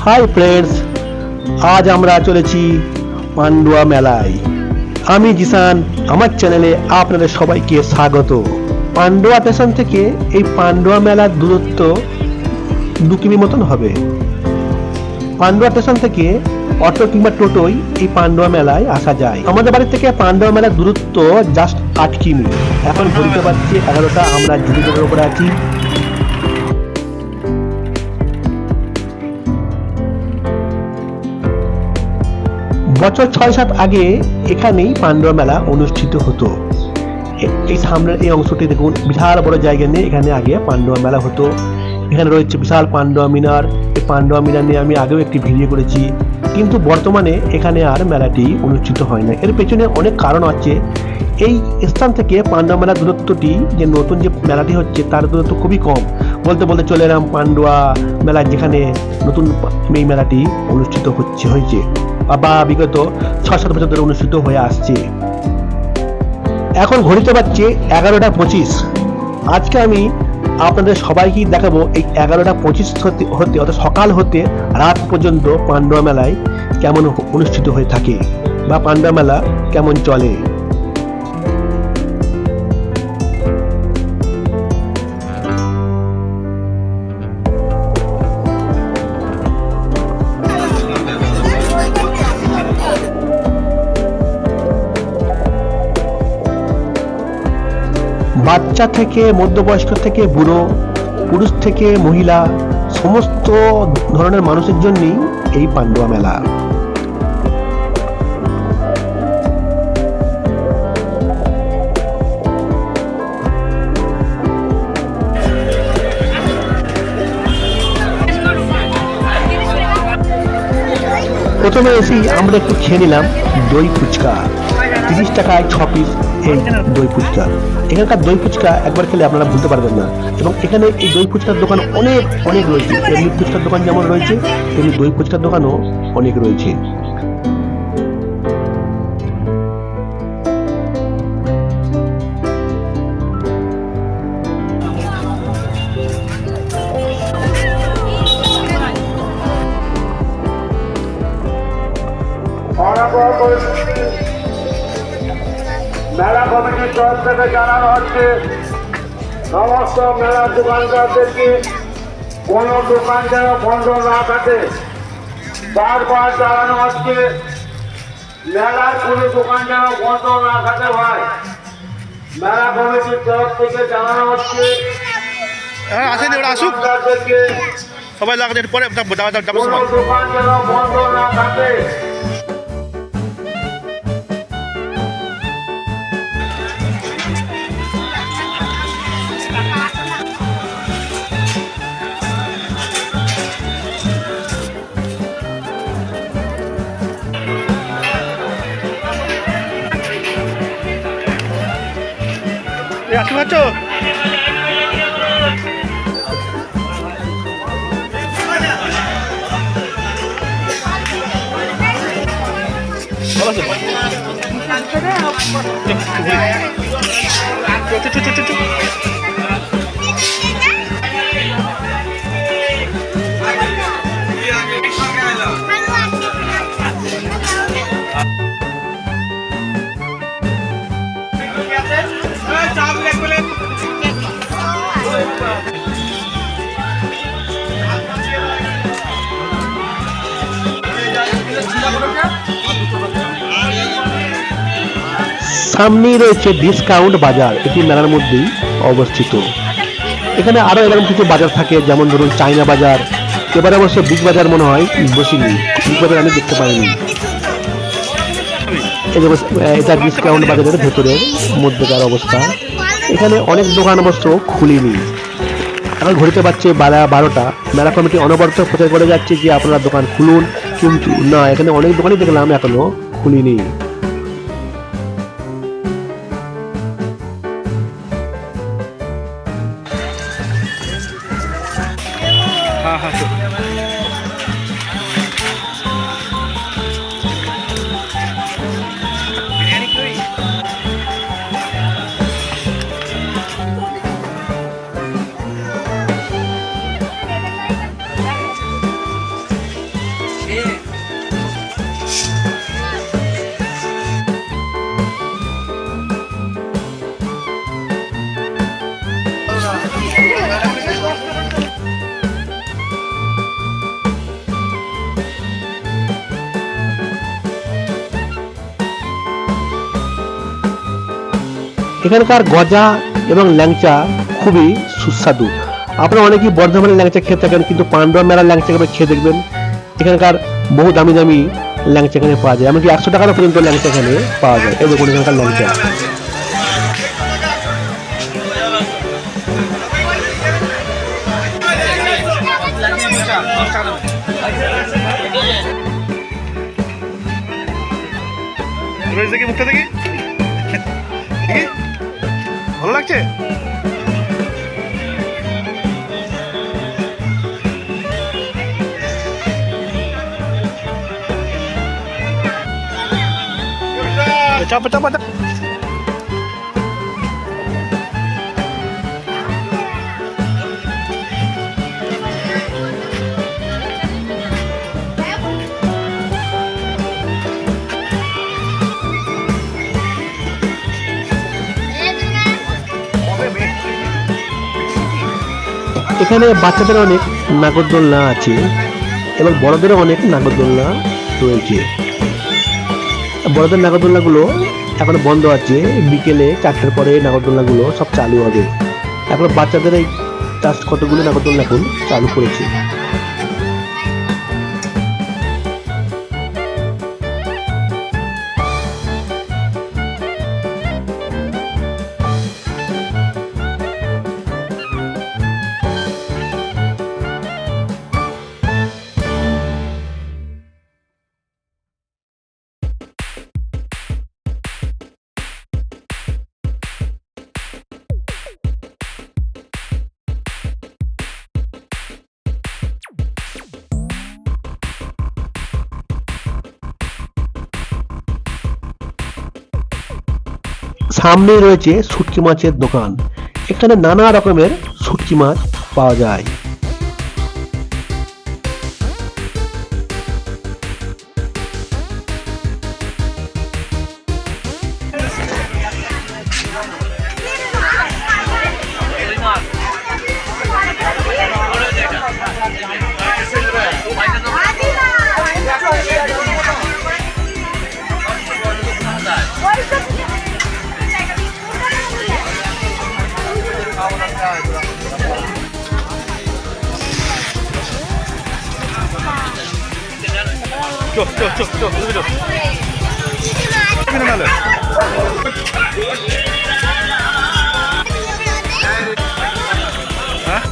Hi friends, আজ আমরা চলেছি পান্ডুয়া মেলায়। আমি জিসান, আমার চ্যানেলে আপনাদের সবাইকে স্বাগত। পান্ডুয়া স্টেশন থেকে এই পান্ডুয়া মেলার দূরত্ব 2 কিমি মতন হবে। পান্ডুয়া স্টেশন থেকে অটো কিংবা টোটোই এই পান্ডুয়া মেলায় আসা যায়। আমাদের বাড়ি থেকে পান্ডুয়া মেলার দূরত্ব জাস্ট 8 কিমি। এখন ঘুরতে পারছি 11টা, আমরা ঝুড়ির উপরে আছি। বছর 6-7 আগে এখানেই পান্ডুয়া মেলা অনুষ্ঠিত হতো। এই সামনের এই অংশটি দেখুন, বিশাল বড় জায়গা নিয়ে এখানে আগে পান্ডুয়া মেলা হতো। এখানে রয়েছে বিশাল পান্ডুয়া মিনার। এই পান্ডুয়া মিনার নিয়ে আমি আগেও একটি ভিডিও করেছি, কিন্তু বর্তমানে এখানে আর মেলাটি অনুষ্ঠিত হয় না। এর পেছনে অনেক কারণ আছে। এই স্থান থেকে পান্ডুয়া মেলার দূরত্বটি, যে নতুন যে মেলাটি হচ্ছে তার দূরত্ব খুবই কম। বলতে বলতে চলে এলাম পান্ডুয়া মেলা, যেখানে নতুন এই মেলাটি অনুষ্ঠিত হয়েছে বা বিগত 6-7 বছর ধরে অনুষ্ঠিত হয়ে আসছে। এখন ঘড়িতে বাজছে 11টা 25। আজকে আমি আপনাদের সবাইকে দেখাবো এই 11টা 25 হতে অর্থাৎ সকাল হতে রাত পর্যন্ত পান্ডুয়া মেলায় কেমন অনুষ্ঠিত হয়ে থাকে বা পান্ডুয়া মেলা কেমন চলে। বাচ্চা থেকে মধ্যবয়স্ক থেকে বুড়ো, পুরুষ থেকে মহিলা, সমস্ত ধরনের মানুষের জন্যই এই পান্ডুয়া মেলা। প্রথমে এসেই আমরা একটু খেয়ে নিলাম দই ফুচকা। 30 টাকায় 6 পিস এই দই ফুচকা। এখানকার দই ফুচকা একবার খেলে আপনারা ভুলতে পারবেন না। এবং এখানে এই দই ফুচকার দোকান অনেক অনেক রয়েছে। এমনি ফুচকার দোকান যেমন রয়েছে, তেমনি দই ফুচকার দোকানও অনেক রয়েছে। মেলা কমিটির তরফ থেকে জানানো হচ্ছে, সমস্ত মেলার দোকানদারদেরকে কোনো দোকান যেন বন্ধ না থাকে। বারবার জানানো হচ্ছে, মেলার কোনো দোকান যেন বন্ধ না থাকে। ভাই, মেলা কমিটির তরফ থেকে জানানো হচ্ছে দোকানদারদেরকে সবাই লাগবে পরে কোনো দোকান যেন বন্ধ না থাকে। আসতে পারছ? সামনেই রয়েছে ডিসকাউন্ট বাজার। এটি মেলার মধ্যেই অবস্থিত। এখানে আরো এরকম কিছু বাজার থাকে, যেমন ধরুন চাইনা বাজার। এবারে অবশ্য বিগ বাজার মনে হয় বসেনি, বিগ বাজার আমি দেখতে পাইনি। এটা ডিসকাউন্ট বাজারের ভেতরের মধ্যেকার অবস্থা। এখানে অনেক দোকান অবশ্য খুলিনি। এখন ঘড়িতে পাচ্ছে 12টা। মেলা কমিটি অনবরত প্রচার করে যাচ্ছে যে আপনারা দোকান খুলুন, কিন্তু না, এখানে অনেক দোকানই দেখলাম এখনো খুলিনি। হ্যাঁ হ্যাঁ এখানকার গজা এবং ল্যাংচা খুবই সুস্বাদু। আপনারা অনেকেই বর্ধমানের ল্যাংচা খেয়ে থাকেন, কিন্তু পান্ডুয়া মেলার ল্যাংচা একবার খেয়ে দেখবেন। এখানকার বহু দামি দামি ল্যাংচা এখানে পাওয়া যায়, এমনকি 100 টাকারও পর্যন্ত ল্যাংচা এখানে পাওয়া যায়। এই দেখুন এখানকার ল্যাংচা। রয়েছে কি মুখটা দেখি, দেখি ভালো লাগছে। চাপা চাপা এখানে বাচ্চাদের অনেক নাগরদোলনা আছে এবং বড়দেরও অনেক নাগরদোলনা রয়েছে। বড়দের নাগরদোলনাগুলো এখন বন্ধ আছে, বিকেলে 4টার পরে নাগরদোলনাগুলো সব চালু হবে। এখন বাচ্চাদের এই জাস্ট কতগুলো নাগরদোলনা এখন চালু করেছে। সামনে রয়েছে শুটকি মাছের দোকান। এখানে নানা রকমের শুটকি মাছ পাওয়া যায়। চো চো চো চো চো নালে হ্যাঁ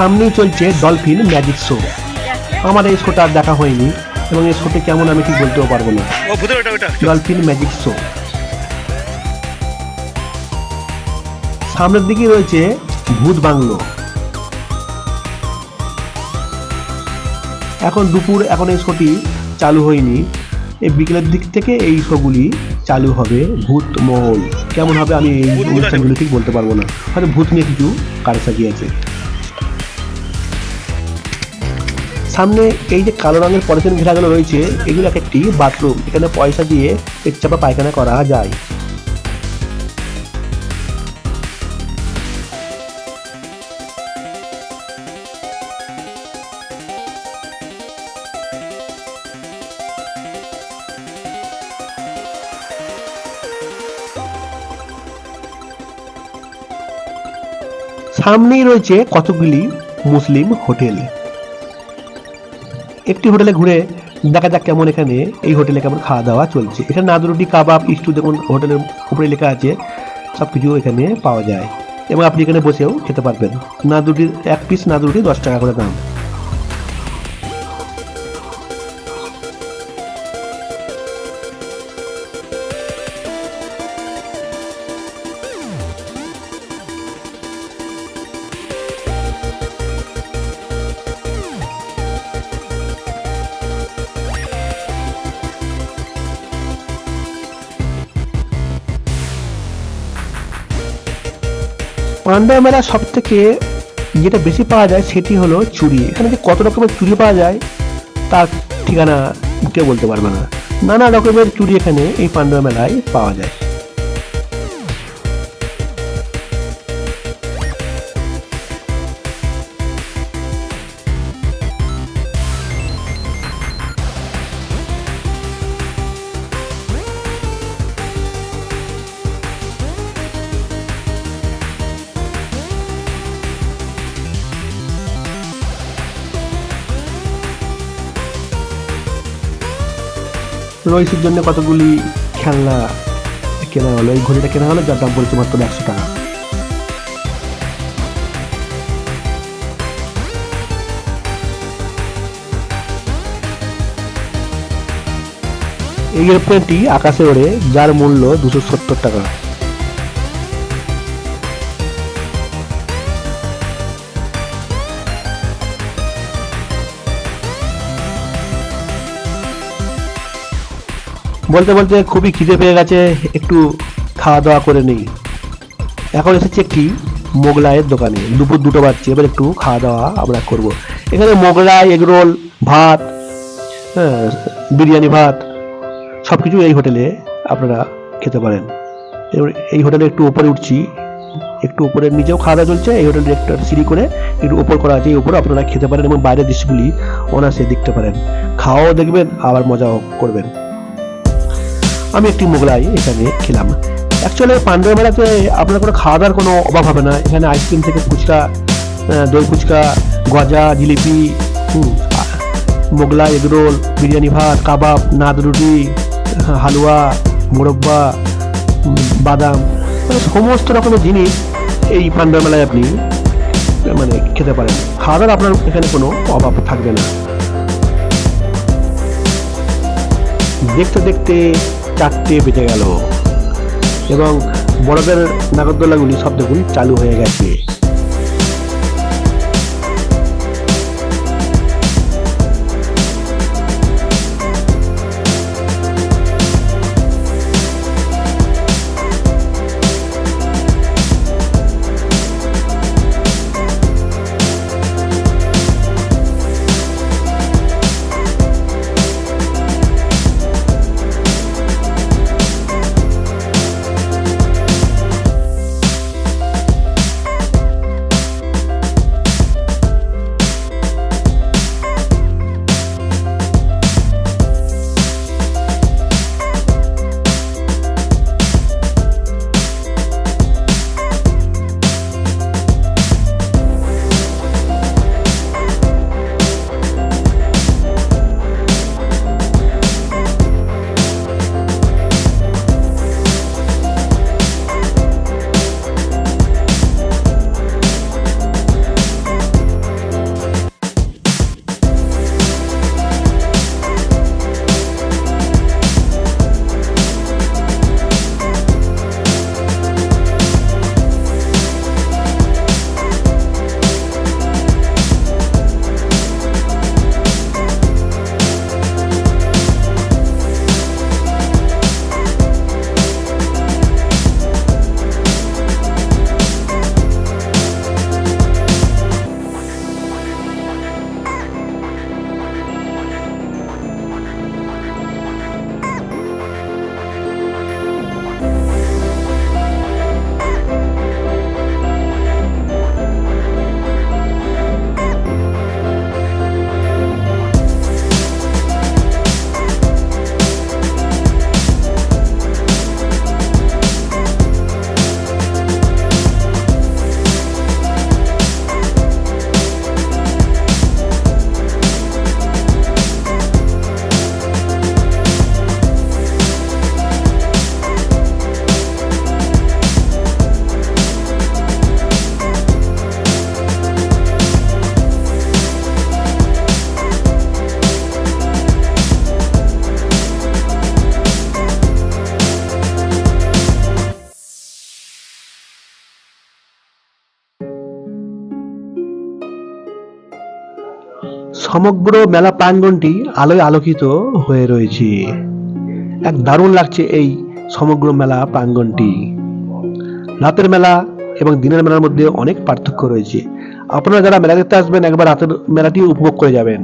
সামনেই চলছে ডলফিন ম্যাজিক শো। আমার এই শোটা আর দেখা হয়নি এবং এই শোতে কেমন আমি ঠিক বলতেও পারবো না। ও ভূতের ওটা ওটা ডলফিন ম্যাজিক শো। সামনের দিকে রয়েছে ভূত বাংলো। এখন দুপুর, এখন এই শোটি চালু হয়নি। এই বিকেলের দিক থেকে এই শোগুলি চালু হবে। ভূত মহল কেমন হবে আমি এই অনুষ্ঠানগুলো ঠিক বলতে পারবো না, হয়তো ভূত নিয়ে কিছু কারসাজি আছে। সামনে এই যে কালো রঙের পলিথিন ঘেরাগুলো রয়েছে, এগুলো এক একটি বাথরুম। এখানে পয়সা দিয়ে পেচ্ছাপা পায়খানা করা যায়। সামনেই রয়েছে কতগুলি মুসলিম হোটেল। একটি হোটেলে ঘুরে দেখা যাক কেমন এখানে এই হোটেলে কেমন খাওয়া দাওয়া চলছে। এখানে নাদুরুটি, কাবাব, স্টু দেখুন হোটেলের উপরে লেখা আছে, সব কিছু এখানে পাওয়া যায় এবং আপনি এখানে বসেও খেতে পারবেন। নাদুরুটির এক পিস নাদুরুটি 10 টাকা করে দাম। পান্ডুয়া মেলা সব থেকে যেটা বেশি পাওয়া যায় সেটি হলো চুড়ি। এখানে যে কত রকমের চুড়ি পাওয়া যায় তার ঠিকানা কেউ বলতে পারবে না। নানা রকমের চুড়ি এখানে এই পান্ডুয়া মেলায় পাওয়া যায়। রইসের জন্য কতগুলি খেলনা কেনা হলো। এই ঘড়িটা কেনা হলো, যার দাম পড়েছে মাত্র 100 টাকা। এই এরোপ্লেনটি আকাশে ওড়ে, যার মূল্য 270 টাকা। বলতে বলতে খুবই খিদে পেয়ে গেছে, একটু খাওয়া দাওয়া করে নেই। এখন এসেছি একটি মোগলাইয়ের দোকানে, দুপুর 2টা বাজছে, এবার একটু খাওয়া দাওয়া আমরা করব। এখানে মোগলাই, এগরোল, ভাত, বিরিয়ানি ভাত সব কিছু এই হোটেলে আপনারা খেতে পারেন। এবার এই হোটেলে একটু উপরে উঠছি, একটু উপরে নিচেও খাওয়া দাওয়া চলছে। এই হোটেলে একটা সিঁড়ি করে একটু উপর করা আছে, এই উপরে আপনারা খেতে পারেন এবং বাইরের দৃশ্যগুলি অনায়াসে দেখতে পারেন। খাওয়াও দেখবেন, আবার মজাও করবেন। আমি একটি মোগলাই এখানে খেলাম। অ্যাকচুয়ালি পান্ডুয়া মেলাতে আপনার কোনো খাওয়া দাওয়ার কোনো অভাব হবে না। এখানে আইসক্রিম থেকে ফুচকা, দই ফুচকা, গজা, জিলিপি, মোগলাই, এগরোল, বিরিয়ানি ভাত, কাবাব, নাদ রুটি, হালুয়া, মোরব্বা, বাদাম, মানে সমস্ত রকমের জিনিস এই পান্ডুয়া মেলায় আপনি মানে খেতে পারেন। খাওয়া দাওয়ার আপনার এখানে কোনো অভাব থাকবে না। দেখতে দেখতে 4টে বেজে গেল এবং বড়দের নাগরদোলাগুলি সব দেখুন চালু হয়ে গেছে। সমগ্র মেলা প্রাঙ্গণটি আলোয় আলোকিত হয়ে রয়েছে। এক দারুণ লাগছে এই সমগ্র মেলা প্রাঙ্গণটি। রাতের মেলা এবং দিনের মেলার মধ্যে অনেক পার্থক্য রয়েছে। আপনারা যারা মেলা দেখতে আসবেন একবার রাতের মেলাটি উপভোগ করে যাবেন।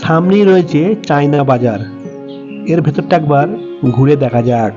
সামনেই রয়েছে চায়না বাজার, এর ভেতরটা একবার ঘুরে দেখা যাক।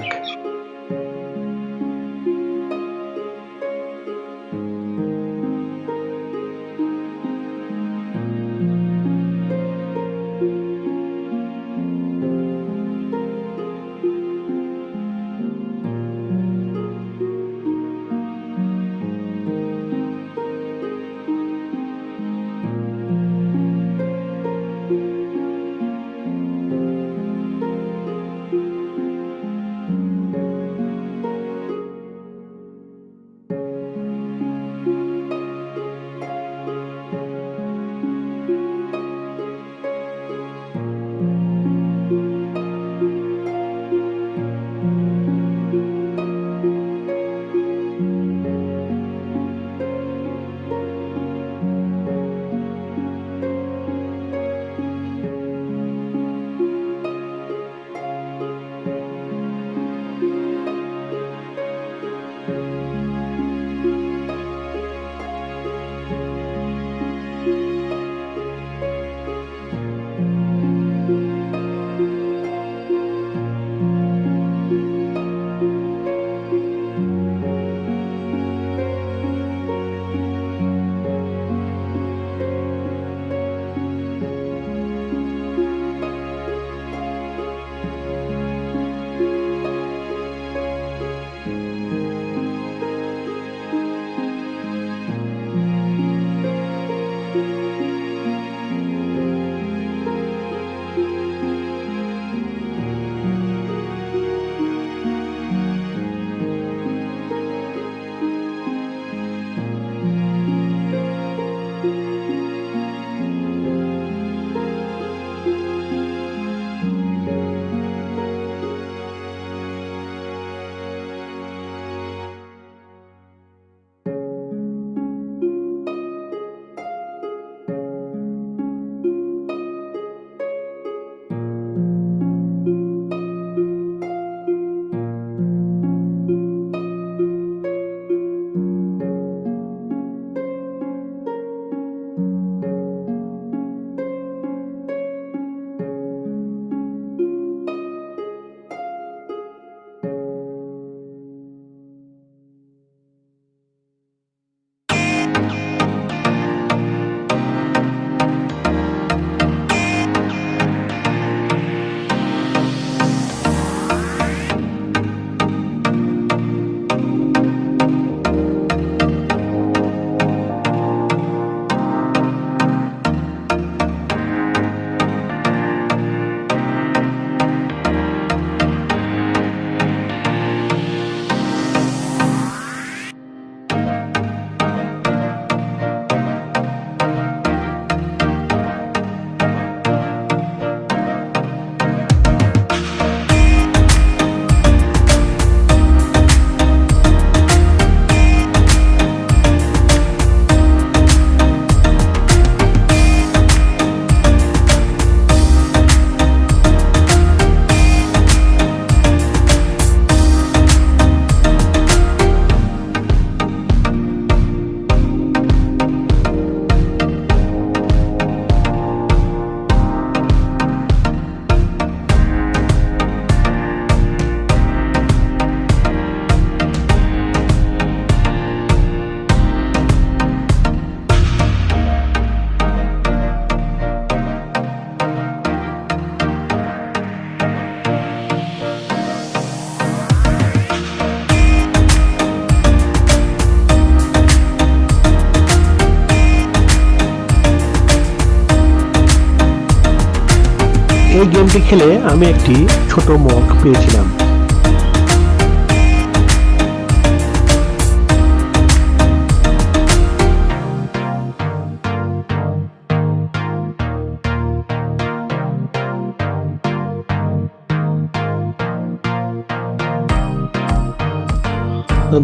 এই গেমটি খেলে আমি একটি ছোট মগ পেয়েছিলাম।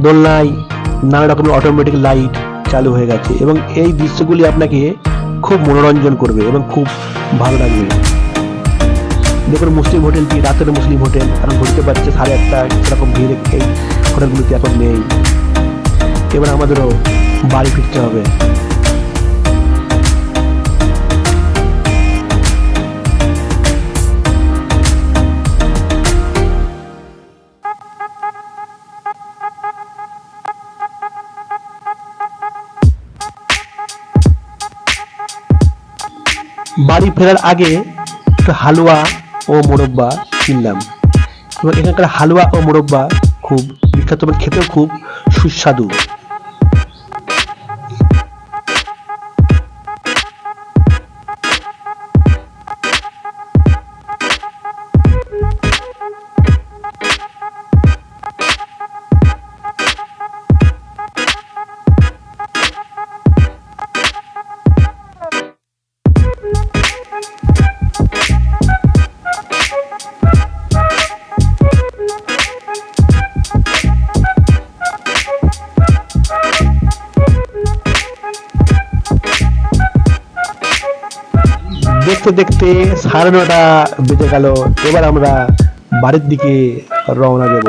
দোলনায় নানা রকমের অটোমেটিক লাইট চালু হয়ে গেছে এবং এই দৃশ্যগুলি আপনাকে খুব মনোরঞ্জন করবে এবং খুব ভালো লাগবে। দেখুন মুসলিম হোটেলটি রাতের মুসলিম হোটেল, এখন ঘুরতে পারছে 1:30, সেরকম ভিড় এই হোটেলগুলিতে এখন নেই। এবার আমাদেরও বাড়ি ফিরতে হবে। বাড়ি ফেরার আগে একটু হালুয়া ও মোরব্বা কিনলাম এবং এখানকার হালুয়া ও মোরব্বা খুব বিখ্যাত এবং খেতেও খুব সুস্বাদু। দেখতে দেখতে 9:30 বেজে গেল। এবার আমরা বাড়ির দিকে রওনা দেব।